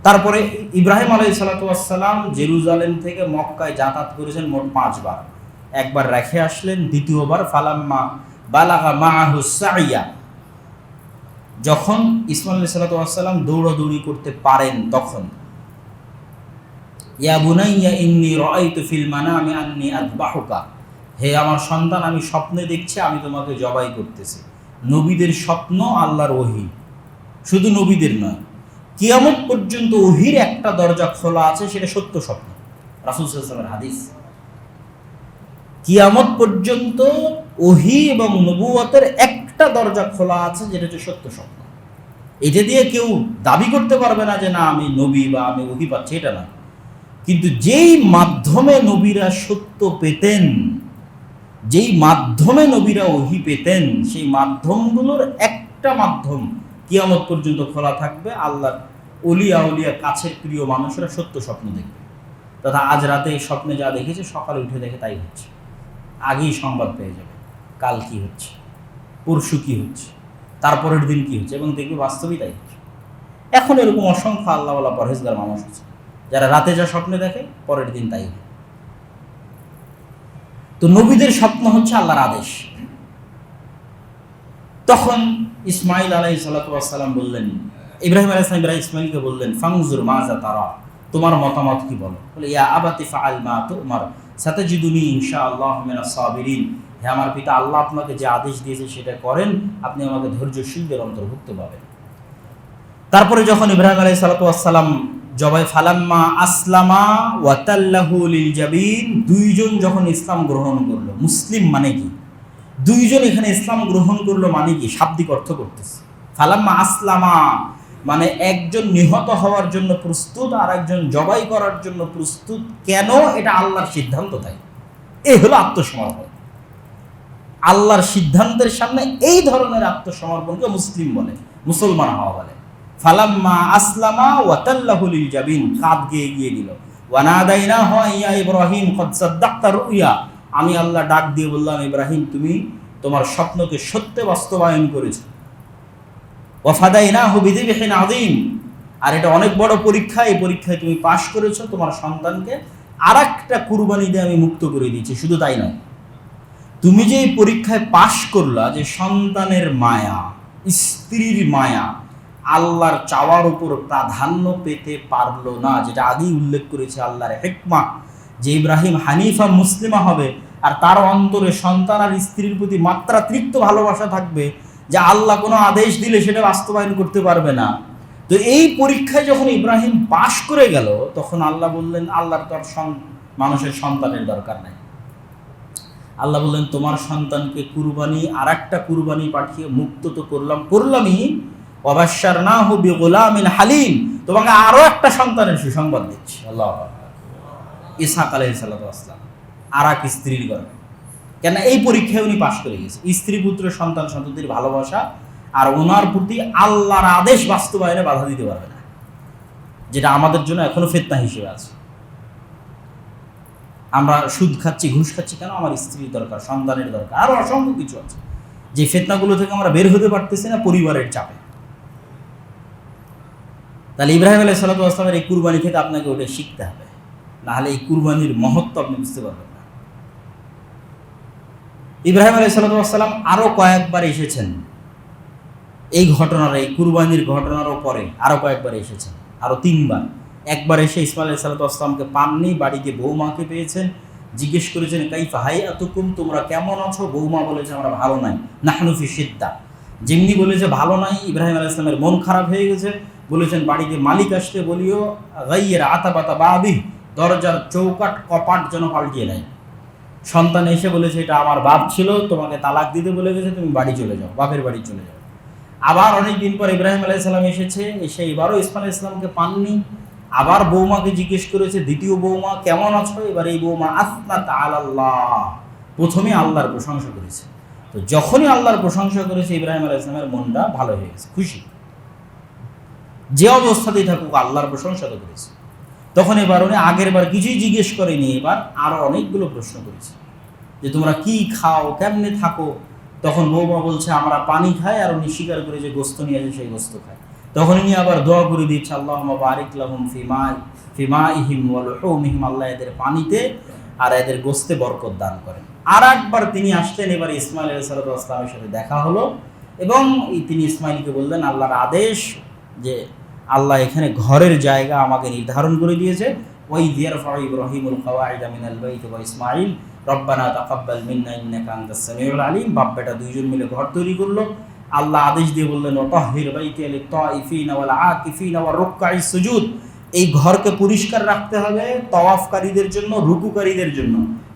Speaker 1: তারপরে ইব্রাহিম আলাইহিস সালাম জেরুজালেম থেকে মক্কায় যাতায়াত করেছেন মোট 5 বার। একবার রেখে আসলেন, দ্বিতীয়বার ফালাম্মা বালাগা মাআহু সাইয়া, যখন ইসমাঈল আলাইহিস সালাম দৌড়াদৌড়ি করতে পারেন তখন, ইয়া বুনাইয়া ইন্নী রাআইতু ফিল মানামি আন্নী আযবাহুকা, হে আমার সন্তান আমি স্বপ্নে দেখছি আমি তোমাকে জবাই করতেছি। নবীদের স্বপ্ন আল্লাহর ওহী, শুধু নবীদের নয়, কিয়ামত পর্যন্ত ওহীর একটা দরজা খোলা আছে, সেটা সত্য স্বপ্ন। রাসূল সাল্লাল্লাহু আলাইহি ওয়াসাল্লামের হাদিস, কিয়ামত পর্যন্ত ওহী এবং নবুয়তের একটা দরজা খোলা আছে, যেটা হচ্ছে সত্য স্বপ্ন। এটা দিয়ে কেউ দাবি করতে পারবে না যে না আমি নবী বা আমি ওহী পাচ্ছি, এটা না। কিন্তু যেই মাধ্যমে নবীরা সত্য পেতেন, যেই মাধ্যমে নবীরা ওহী পেতেন, সেই মাধ্যমগুলোর একটা মাধ্যম কিয়ামত পর্যন্ত খোলা থাকবে। আল্লাহর ওলিয়া উলিয়া কাছের প্রিয় মানুষেরা সত্য স্বপ্ন দেখবে, তথা আজ রাতে এই স্বপ্নে যা দেখেছে সকালে উঠে দেখে তাই হচ্ছে, আগেই সংবাদ পেয়ে যাবে কাল কি হচ্ছে, পরশু কি হচ্ছে, তারপরের দিন কি হচ্ছে, এবং দেখবে বাস্তবেই তাই হচ্ছে। এখন এরকম অসংখ্য আল্লাহওয়ালা পরহেজগার মানুষ আছে যারা রাতে যা স্বপ্নে দেখে পরের দিন তাই হয়। তো নবীদের স্বপ্ন হচ্ছে আল্লাহর আদেশ। তখন ইসমাঈল আলাইহিস সালাম বললেন, ইব্রাহিম আলাইহিস সালাম ইসমাঈলকে বললেন ফানজুর মাজা তারা, তোমার মতামত কি বলো? বলে ইয়া আবাতি ফাআল মা তুমার সাতাজিদুনি ইনশাআল্লাহু মিনাস সাবিরিন, হে আমার পিতা আল্লাহ আপনাকে যে আদেশ দিয়েছে সেটা করেন, আপনি আমাকে ধৈর্যশীলদের অন্তর্ভুক্ত পাবেন। তারপরে যখন ইব্রাহিম আলাইহিস সালাম জবাই ফালাম্মা আসলামা ওয়া তাল্লাহু লিল জাবিন, দুইজন যখন ইসলাম গ্রহণ করলো, মুসলিম মানে কি, দুইজন এখানে ইসলাম গ্রহণ করলো মানে কি, শাব্দিক অর্থ করতেছে। ফালাম্মা আসলামা মানে একজন নিহত হওয়ার জন্য প্রস্তুত আর একজন জবাই করার জন্য প্রস্তুত। কেন? এটা আল্লাহর সিদ্ধান্ত, তাই এই হলো আত্মসমর্পণ। আল্লাহর সিদ্ধান্তের সামনে এই ধরনের আত্মসমর্পণকে মুসলিম বলে, মুসলমান হওয়া বলে। ফালাম্মা আসলামা ওয়া তাল্লাহু লিল জাবিন, কাঁধ গিয়ে এগিয়ে দিল। ওয়া নাদাইনাহু ইয়া ইব্রাহিম কদ সাদ্দাকতা রুইয়া, আমি আল্লাহ ডাক দিয়ে বললাম, ইব্রাহিম তুমি তোমার স্বপ্নকে সত্যে বাস্তবায়ন করেছো। ওয়া ফাদাইনাহু বিযিবহিন আযীম, আর এটা অনেক বড় পরীক্ষা, এই পরীক্ষায় তুমি পাশ করেছো, তোমার সন্তানকে আরেকটা কুরবানি দিয়ে আমি মুক্ত করে দিয়েছি। শুধু তাই নয়, তুমি যে এই পরীক্ষায় পাশ করলা, যে সন্তানের মায়া, স্ত্রীর মায়া আল্লাহর চাওয়ার উপর প্রাধান্য পেতে পারলো না, যেটা আগেই উল্লেখ করেছে আল্লাহর হিকমা, যে ইব্রাহিম হানিফা মুসলিমা হবে আর তার অন্তরে সন্তান আর স্ত্রীর প্রতি মাত্রাতিরিক্ত ভালোবাসা থাকবে, যে আল্লাহ কোনো আদেশ দিলে সেটা বাস্তবায়ন করতে পারবে না। তো এই পরীক্ষায় যখন ইব্রাহিম পাশ করে গেল, তখন আল্লাহ বললেন, আল্লাহর তো মানুষের সন্তানের দরকার নাই। আল্লাহ বললেন, তোমার সন্তানকে কুরবানি, আর একটা কুরবানি পাঠিয়ে মুক্ত তো করলামই, ওয়াবাশশারনাহু বিগুলামিন হালিম, তোমাকে আরো একটা সন্তানের সুসংবাদ দিচ্ছি। আল্লাহ, ইসহাক আলাইহিস সালাতু ওয়াস সালাম আর এক স্ত্রীর গর্ভে। কেন? এই পরীক্ষায় উনি পাশ করে গেছে, স্ত্রী পুত্র সন্তান সন্ততির ভালোবাসা আর ওনার প্রতি আল্লাহর আদেশ বাস্তবায়নে বাধা দিতে পারবে না, যেটা আমাদের জন্য এখনো ফিতনা হিসেবে আছে। আমরা সুদ খাচ্ছি, ঘুষ খাচ্ছি, কেন? আমার স্ত্রীর দরকার, সন্তানের দরকার, আরো অসংখ্য কিছু আছে, যে ফিতনাগুলো থেকে আমরা বের হতে পারতেছি না পরিবারের চাপে। তাহলে ইব্রাহিম আলাইহিস সালাতু ওয়াস সালামের এই কুরবানি থেকে আপনাকে ওটা শিখতে হবে, নাহলে এই কুরবানির মহত্ব আপনি বুঝতে পারবেন না। ইব্রাহিম আলাইহিস সালাতু ওয়াস সালাম আরো কয়েকবার এসেছেন এই ঘটনার, এই কুরবানির ঘটনারও পরে আরো কয়েকবার এসেছেন, আরো 3 বার। একবার এসে ইসমাইল আলাইহিস সালাতু ওয়াস সালামকে পাননি, বাড়িতে বৌমাকে পেয়েছেন, জিজ্ঞেস করেছেন কাইফা হাইয়াতুকুম, তোমরা কেমন আছো? বৌমা বলেছে আমরা ভালো নাই, নাহনু ফি শিদ্দা। যেমনি বলেছে ভালো নাই, ইব্রাহিম আলাইহিস সালামের মন খারাপ হয়ে গেছে, বলেছেন বাড়িতে মালিক আসতে বলিও গাইয়ের আতাবাতা বাবি, দরজার চৌকাট কপাট যেন পাল্টিয়ে নেয়। সন্তান এসে বলেছে এটা আমার বাপ ছিল, তোমাকে তালাক দিতে বলে গেছে, তুমি বাড়ি চলে যাও, বাপের বাড়ি চলে যাও। আবার অনেক দিন পর ইব্রাহিম আলাইহিস সালাম এসেছে, এসে এবারও ইসমাইল আলাইহিস সালামকে পাননি, আবার বৌমাকে জিজ্ঞেস করেছে, দ্বিতীয় বৌমা কেমন আছো? এবার এই বৌমা আসনাত আলাল্লাহ, প্রথমে আল্লাহর প্রশংসা করেছে। তো যখনই আল্লাহর প্রশংসা করেছে, ইব্রাহিম আলাইহিস সালামের মনটা ভালো হয়ে গেছে, খুশি, যে অবস্থাতেই থাকুক আল্লাহর প্রশংসা তো করেছে। তখন এবার উনি আগের বার কিছুই জিজ্ঞেস করেনি, এবার আরো অনেকগুলো প্রশ্ন করেছে, যে তোমরা কি খাও, কেমনে থাকো? তখন বৌমা বলছে আমরা পানি খাই, আর উনি স্বীকার করে যে গোস্ত নিয়ে আসে সেই গোস্ত খায়। তখন উনি আবার দোয়া করে দিচ্ছে, আল্লাহুম্মা বারিক লাহুম ফি মাইহিম ওয়া লুহুমিহিম, আল্লাহ এদের পানিতে আর এদের গোস্তে বরকত দান করেন। আর একবার তিনি আসলেন, এবার ইসমাইল আলাইহিস সালাতু ওয়াস সালামের সাথে দেখা হলো, এবং তিনি ইসমাইলকে বললেন আল্লাহর আদেশ যে আল্লাহ এখানে ঘরের জায়গা আমাকে নির্ধারণ করে দিয়েছে, ওই ইয়ারফাউ ইব্রাহিমুল কাওয়াইদা মিনাল বাইতি ওয়া ইসমাইল রব্বানা তাকাব্বাল মিন্না ইন্নাকা আনতাস সামিউল আলিম। বাপ বেটা দুইজন মিলে ঘর তৈরি করলো। আল্লাহ আদেশ দিয়ে বললেন ওয়াতাহহির বাইতি লিত তাইফিনা ওয়াল আকিফিনা ওয়ার রুকআইস সুজুদ, এই ঘরকে পরিষ্কার রাখতে হবে তাওয়াফকারীদের জন্য, রুকুকারীদের জন্য,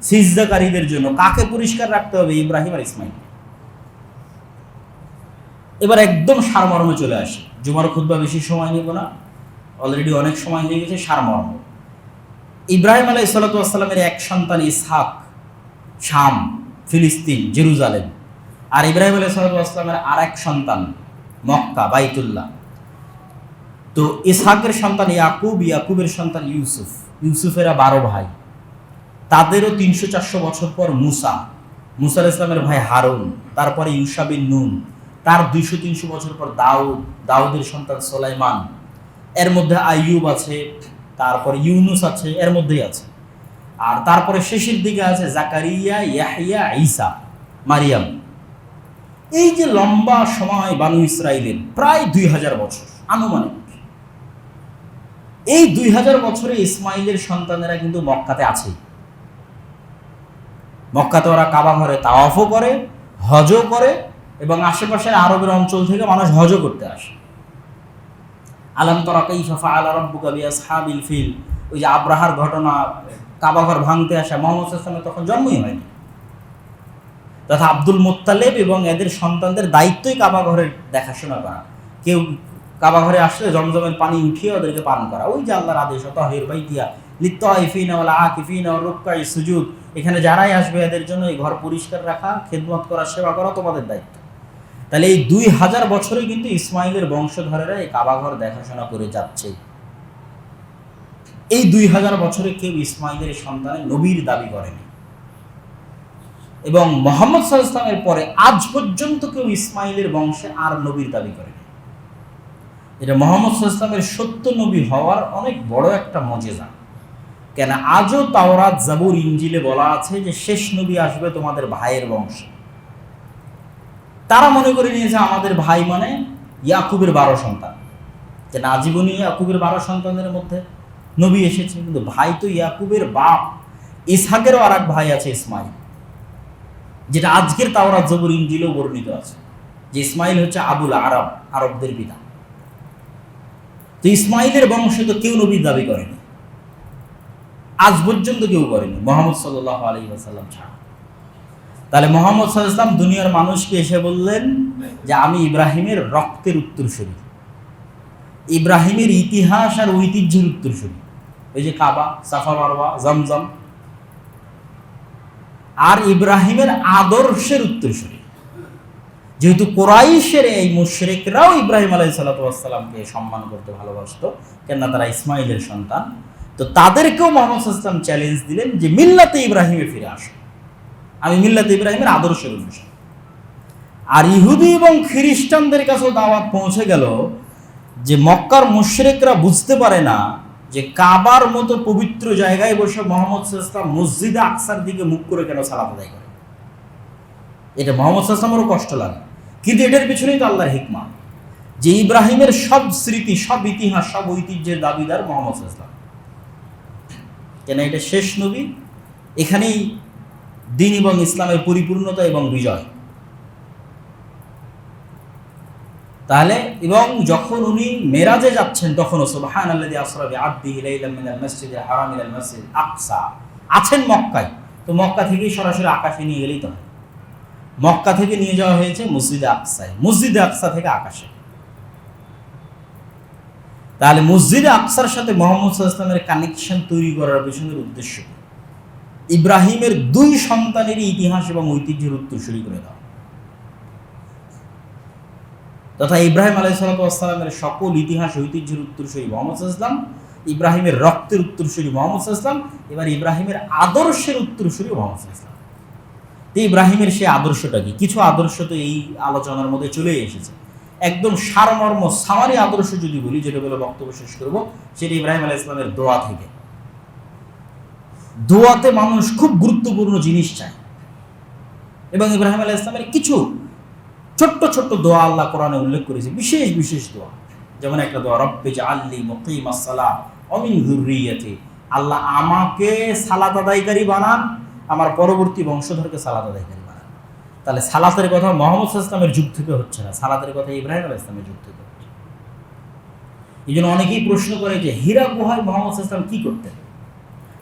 Speaker 1: সিজদাকারীদের জন্য। কাকে পরিষ্কার রাখতে হবে? ইব্রাহিম আর ইসমাইল। এবার একদম সারমর্মে চলে আসে, জুমার খুতবা বেশি সময় নেব না, অলরেডি অনেক সময় হয়ে গেছে। সারমর্ম, ইব্রাহিম আলাইহিস সালাতু ওয়াস সালামের এক সন্তান ইসহাক, শাম, ফিলিস্তিন, জেরুজালেম। আর ইব্রাহিম আলাইহিস সালাতু ওয়াস সালামের আর এক সন্তান মক্কা, বাইতুল্লাহ। তো ইসহাকের সন্তান ইয়াকুব, ইয়াকুবের সন্তান ইউসুফ, ইউসুফেরা 12 ভাই। তাদেরও 300-400 বছর পর মুসা, মুসা আলাইহিস সালামের ভাই হারুন, তারপরে ইউশা বিন নুন, তার 200-300 বছর পর দাউদ, দাউদের সন্তান সুলাইমান, এর মধ্যে আইয়ুব আছে, তারপর ইউনুস আছে, এর মধ্যেই আছে। আর তারপরে শেষের দিকে আছে জাকারিয়া, ইয়াহইয়া, ঈসা, মারিয়াম। এই যে লম্বা সময় বানু ইসরাইলের, প্রায় 2000 বছর আনুমানিক, এই 2000 বছরে ইসমাইলের সন্তানেরা কিন্তু মক্কাতে আছে। মক্কাতে ওরা কাবা ঘরে তাওয়াফও করে, হজও করে, এবং আশেপাশের আরবের অঞ্চল থেকে মানুষ হজও করতে আসে। আলাম তারা কাইফা ফাআলা রাব্বুকা বিআসহাবিল ফিল, ওই যে আব্রাহার ঘটনা, কাবাঘর ভাঙতে আসা, মুহাম্মদ সাল্লাল্লাহু আলাইহি ওয়াসাল্লাম তখন জন্মই হয়নি। তথা আব্দুল মুত্তালিব এবং এদের সন্তানদের দায়িত্বই কাবাঘরের দেখাশোনা করা। কেউ কাবাঘরে আসলে জমজমের পানি উঠিয়ে ওদেরকে পান করা, ওই যে আল্লাহর আদেশ তাহির বাইতিয়া লিত-তাইফিনা ওয়াল আকিফিনা ওয়ার রুকআইস সুজুদ, এখানে যারাই আসবে এদের জন্য এই ঘর পরিষ্কার রাখা, খেদমত করা, সেবা করা তোমাদের দায়িত্ব। তাহলে এই 2000 বছরে কিন্তু ইসমাইলের বংশধরেরা এই কাবাঘর দেখাশোনা করে যাচ্ছে। এই 2000 বছরে কেউ ইসমাইলের সন্তানের নবীর দাবি করেনি, এবং মুহাম্মদ সাল্লাল্লাহু আলাইহি ওয়াসাল্লামের পরে আজ পর্যন্ত কেউ ইসমাইলের বংশে আর নবীর দাবি করেনি। এটা মুহাম্মদ সাল্লাল্লাহু আলাইহি ওয়াসাল্লামের সত্য নবী হওয়ার অনেক বড় একটা মুজিজা। কেন আজও তাওরাত, জাবুর, ইনজিলে বলা আছে যে শেষ নবী আসবে তোমাদের ভাইয়ের বংশে। তারা মনে করে নিয়েছে আমাদের ভাই মানে ইয়াকুবের 12 সন্তান, যে আজীবনী ইয়াকুবের 12 সন্তানের মধ্যে নবী এসেছে। কিন্তু ভাই তো ইয়াকুবের বাপ, ইসহাকেরও আর এক ভাই আছে ইসমাইল, যেটা আজকের তাওরাত, জাবুর, ইনজিলেও বর্ণিত আছে যে ইসমাইল হচ্ছে আবুল আরব, আরবদের পিতা। তো ইসমাইলের বংশে তো কেউ নবীর দাবি করেনি, আজ পর্যন্ত কেউ করেনি মুহাম্মদ সাল্লাল্লাহু আলাইহি ওয়াসাল্লাম ছাড়া। তাহলে মুহাম্মদ সাল্লাল্লাহু আলাইহি ওয়াসাল্লাম দুনিয়ার মানুষকে এসে বললেন যে আমি ইব্রাহিমের রক্তের উত্তরসূরি, ইব্রাহিমের ইতিহাস আর ঐতিহ্যের উত্তরসূরি। এই যে কাবা, সাফা, মারওয়া, জমজম, আর ইব্রাহিমের আদর্শের উত্তরসূরি। যেহেতু কুরাইশের এই মুশরিকরাও ইব্রাহিম আলাইহিস সালাতু ওয়াস সালামকে সম্মান করতে ভালোবাসতো, কেননা তারা ইসমাইলের সন্তান, তো তাদেরকেও মুহাম্মদ সাল্লাল্লাহু আলাইহি ওয়াসাল্লাম চ্যালেঞ্জ দিলেন যে মিল্লাতে ইব্রাহিমে ফিরে আসো, আমি মিল্লাতে ইব্রাহিমের আদর্শের অনুসারী। আর ইহুদি এবং খ্রিস্টানদের কাছেও দাওয়াত পৌঁছে গেল যে মক্কার মুশরিকরা বুঝতে পারে না যে কাবার মতো পবিত্র জায়গায় বসে মুহাম্মদ সাল্লাল্লাহু আলাইহি ওয়াসাল্লাম মসজিদে আকসার দিকে মুখ করে কেন সালাত আদায় করে। এটা মুহাম্মদ সাল্লাল্লাহু আলাইহি ওয়াসাল্লামেরও কষ্ট লাগে, কিন্তু এটার পিছনেই তো আল্লাহর হিকমা, যে ইব্রাহিমের সব স্মৃতি, সব ইতিহাস, সব ঐতিহ্যের দাবিদার মুহাম্মদ সাল্লাল্লাহু আলাইহি ওয়াসাল্লাম। কেন এটা শেষ নবী, এখানেই দ্বীন এবং ইসলামের পরিপূর্ণতা এবং বিজয়। তাহলে এবং যখন উনি মেরাজে যাচ্ছেন তখনও সুবহানাল্লাযী আসরা বিআবদিহি লাইলাম মিনাল মাসজিদিল হারাম ইলাল মাসজিদিল আকসা, আছেন মক্কায়, তো মক্কা থেকেই সরাসরি আকাশে নিয়ে গেলেই তো হয়। মক্কা থেকে নিয়ে যাওয়া হয়েছে মসজিদে আকসায়, মসজিদে আকসা থেকে আকাশে। তাহলে মসজিদে আকসার সাথে মুহাম্মদ সাল্লাল্লাহু আলাইহি ওয়াসাল্লামের কানেকশন তৈরি করার পেছনের উদ্দেশ্য ইব্রাহিমের 2 সন্তানের ইতিহাস এবং ঐতিহ্যের উত্তরসূরি করে দাও, তথা ইব্রাহিম আলাইহিস সালামের সকল ইতিহাস, ঐতিহ্যের উত্তরসূরি মুহাম্মদ সাল্লাল্লাহু আলাইহি ওয়াসাল্লাম, ইব্রাহিমের রক্তের উত্তরসূরি মুহাম্মদ সাল্লাল্লাহু আলাইহি ওয়াসাল্লাম, এবার ইব্রাহিমের আদর্শের উত্তরসূরি মুহাম্মদ সাল্লাল্লাহু আলাইহি ওয়াসাল্লাম। তো ইব্রাহিমের সেই আদর্শটা কি? কিছু আদর্শ তো এই আলোচনার মধ্যে চলে এসেছে। একদম সারমর্ম সামারি আদর্শ যদি বলি, যেটা বলে বক্তব্য শেষ করব, সেটা ইব্রাহিম আলাইহিস সালামের দোয়া থেকে। দোয়াতে মানুষ খুব গুরুত্বপূর্ণ জিনিস চায়, এবং ইব্রাহিম আলাইহিস সালামের কিছু ছোট্ট ছোট্ট দোয়া আল্লাহ কোরআনে উল্লেখ করেছে, বিশেষ বিশেষ দোয়া। যেমন একটা দোয়া, রব্বি জাআলনি মুকিমাস সালাহ ওয়া মিন যুররিয়াতি, আল্লাহ আমাকে সালাত আদায়কারী বানান, আমার পরবর্তী বংশধরকে সালাত আদায়কারী বানান। তাহলে সালাতের কথা মুহাম্মদ সাল্লাল্লাহু আলাইহি ওয়াসাল্লামের যুগ থেকে হচ্ছে না, সালাতের কথা ইব্রাহিম আলাইহিস সালামের যুগ থেকে হচ্ছে। এই জন্য অনেকেই প্রশ্ন করে যে হীরা গুহায় মুহাম্মদ সাল্লাল্লাহু আলাইহি ওয়াসাল্লাম কি করতেন?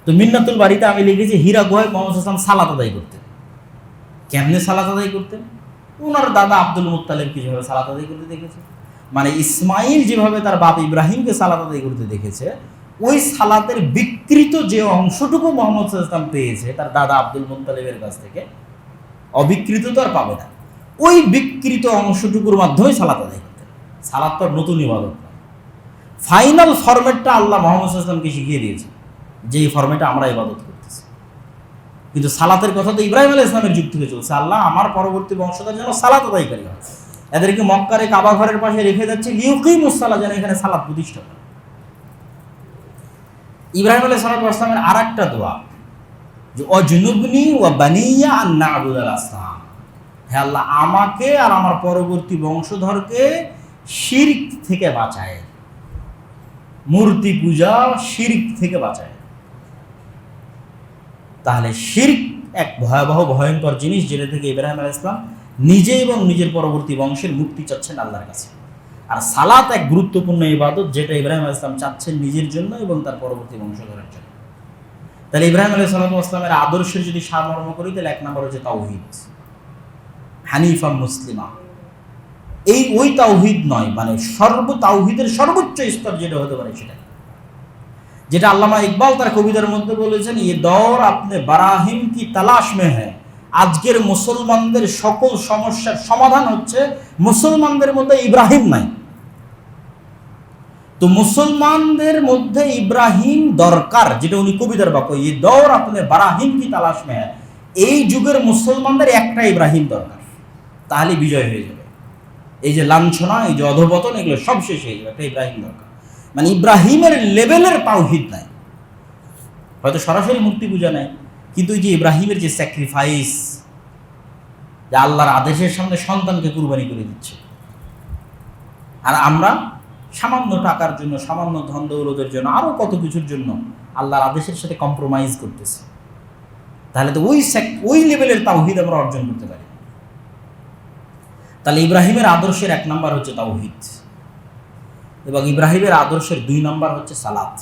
Speaker 1: তো মিন্নাতুল বাড়িতে আমি লিখেছি হীরা গুহায় মুহাম্মদ সাল্লাল্লাহু আলাইহি ওয়াসাল্লাম সালাত আদায় করতেন। কেমনে সালাত আদায় করতেন? ওনার দাদা আব্দুল মুত্তালিবকে যেভাবে সালাত আদায় করতে দেখেছে, মানে ইসমাইল যেভাবে তার বাপ ইব্রাহিমকে সালাত আদায় করতে দেখেছে, ওই সালাতের বিকৃত যে অংশটুকু মুহাম্মদ সাল্লাল্লাহু আলাইহি ওয়াসাল্লাম পেয়েছে তার দাদা আব্দুল মুত্তালিবের কাছ থেকে, অবিকৃত তো আর পাবে না, ওই বিকৃত অংশটুকুর মাধ্যমে সালাত আদায় করতেন। সালাত তো নতুন ইবাদত নয়, ফাইনাল ফরম্যাটটা আল্লাহ মুহাম্মদ সাল্লাল্লাহু আলাইহি ওয়াসাল্লামকে শিখিয়ে দিয়েছে, যে এই ফরম্যাটে আমরা ইবাদত করতেছি। কিন্তু সালাতের কথা তো ইব্রাহিম আলাইহিস সালামের যুগ থেকে চলছে, আল্লাহ আমার পরবর্তী বংশধর যেন সালাত আদায়কারী হয়, এদেরকে মক্কার কাবা ঘরের পাশে রেখে যাচ্ছে লিউকিমুস সালাহ, যেন এখানে সালাত প্রতিষ্ঠা করে। ইব্রাহিম আলাইহিস সালামের আর একটা দোয়া, যে অজনুবনি ওয়া বানিয়া আন না'বুদাল আসনাম, হে আল্লাহ আমাকে আর আমার পরবর্তী বংশধরকে শিরক থেকে বাঁচায়, মূর্তি পূজা, শিরক থেকে বাঁচায়। তাহলে শিরক এক ভয়াবহ ভয়ঙ্কর জিনিস, যেটা থেকে ইব্রাহিম আলাইহিস সালাম নিজে এবং নিজের পরবর্তী বংশের মুক্তি চাচ্ছেন আল্লাহর কাছে। আর সালাত এক গুরুত্বপূর্ণ ইবাদত, যেটা ইব্রাহিম আলাইহিস সালাম চাচ্ছেন নিজের জন্য এবং তার পরবর্তী বংশধরের জন্য। তাহলে ইব্রাহিম আলাইহিস সালামের আদর্শের যদি সারমর্ম করি, তাহলে এক নম্বর হচ্ছে তাওহীদ, হানিফা মুসলিমা। এই ওই তাওহীদ নয়, মানে তাওহীদের সর্বোচ্চ স্তর যেটা হতে পারে সেটা, যেটা আল্লামা ইকবাল তার কবিতার মধ্যে বলেছেন, ये दौर अपने बराहिम की तलाश में है, আজকের মুসলমানদের সকল সমস্যার সমাধান হচ্ছে মুসলমানদের মধ্যে ইব্রাহিম নাই। তো মুসলমানদের মধ্যে ইব্রাহিম দরকার, যেটা উনি কবিতার বাক্য, এই দৌর আপনি বারাহিম কি তালাশ মে হ্যায়। এই যুগের মুসলমানদের একটা ইব্রাহিম দরকার, তাহলে বিজয় হয়ে যাবে। এই যে লাঞ্ছনা, এই যে অধপতন, এগুলো সব শেষ হয়ে যাবে। একটা ইব্রাহিম দরকার, মানে ইব্রাহিমের লেভেলের তাওহীদ নাই। হয়তো সরাসরি মূর্তি পূজা নাই, কিন্তু এই যে ইব্রাহিমের যে স্যাক্রিফাইস, যে আল্লাহর আদেশের সামনে সন্তানকে কুরবানি করে দিচ্ছে, আর আমরা সামান্য টাকার জন্য, সামান্য ধন দৌলতের জন্য, আরো কত কিছুর জন্য আল্লাহর আদেশের সাথে কম্প্রোমাইজ করতেছি। তাহলে তো ওই লেভেলের তাওহীদ আমরা অর্জন করতে পারি। তাহলে ইব্রাহিমের আদর্শের 1 নাম্বার হচ্ছে তাওহীদ, এবং ইব্রাহিমের আদর্শের 2 নাম্বার হচ্ছে সালাত,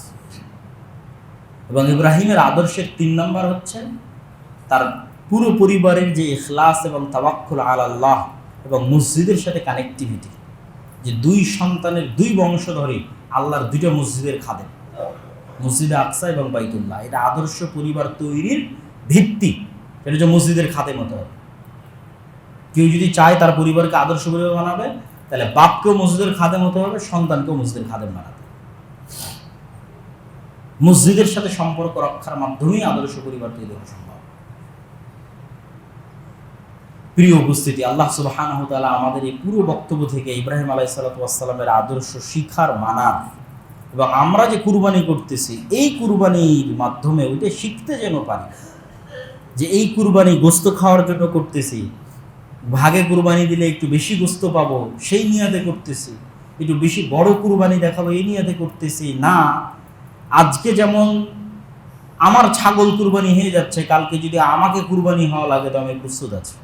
Speaker 1: এবং ইব্রাহিমের আদর্শের 3 নাম্বার হচ্ছে তার পুরো পরিবারের যে ইখলাস এবং তাওয়াক্কুল আলাল্লাহ এবং মসজিদের সাথে কানেক্টিভিটি, যে 2 সন্তানের 2 বংশধরই আল্লাহর 2টা মসজিদের খাদেম, মসজিদে আকসা এবং বাইতুল্লাহ। এটা আদর্শ পরিবার তৈরির ভিত্তি। এটা হচ্ছে মসজিদের খাদেম হতে হবে। কেউ যদি চায় তার পরিবারকে আদর্শ পরিবার বানাবে, তাহলে বাপকেও মসজিদের খাদেম হতে হবে, সন্তানকেও মসজিদের খাদেম বানাতে হবে। মসজিদের সাথে সম্পর্ক রক্ষার মাধ্যমেই আদর্শ পরিবার তৈরি হওয়া সম্ভব। প্রিয় উপস্থিতি, আল্লাহ সুবহানাহু ওয়া তাআলা আমাদের এই পুরো বক্তব্য থেকে ইব্রাহিম আলাইহিস সালাতু ওয়াস সালামের আদর্শ শিখার, মানার, এবং আমরা যে কুরবানি করতেছি এই কুরবানির মাধ্যমে ওইটা শিখতে যেন পারি, যে এই কুরবানি গোস্ত খাওয়ার জন্য করতেছি, ভাগে কুরবানি দিলে একটু বেশি গোস্ত পাবো সেই নিয়তে করতেছি, একটু বেশি বড় কুরবানি দেখাবো এই নিয়তে করতেছি না। আজকে যেমন আমার ছাগল কুরবানি হয়ে যাচ্ছে, কালকে যদি আমাকে কুরবানি হওয়া লাগে তো আমি প্রস্তুত আছি।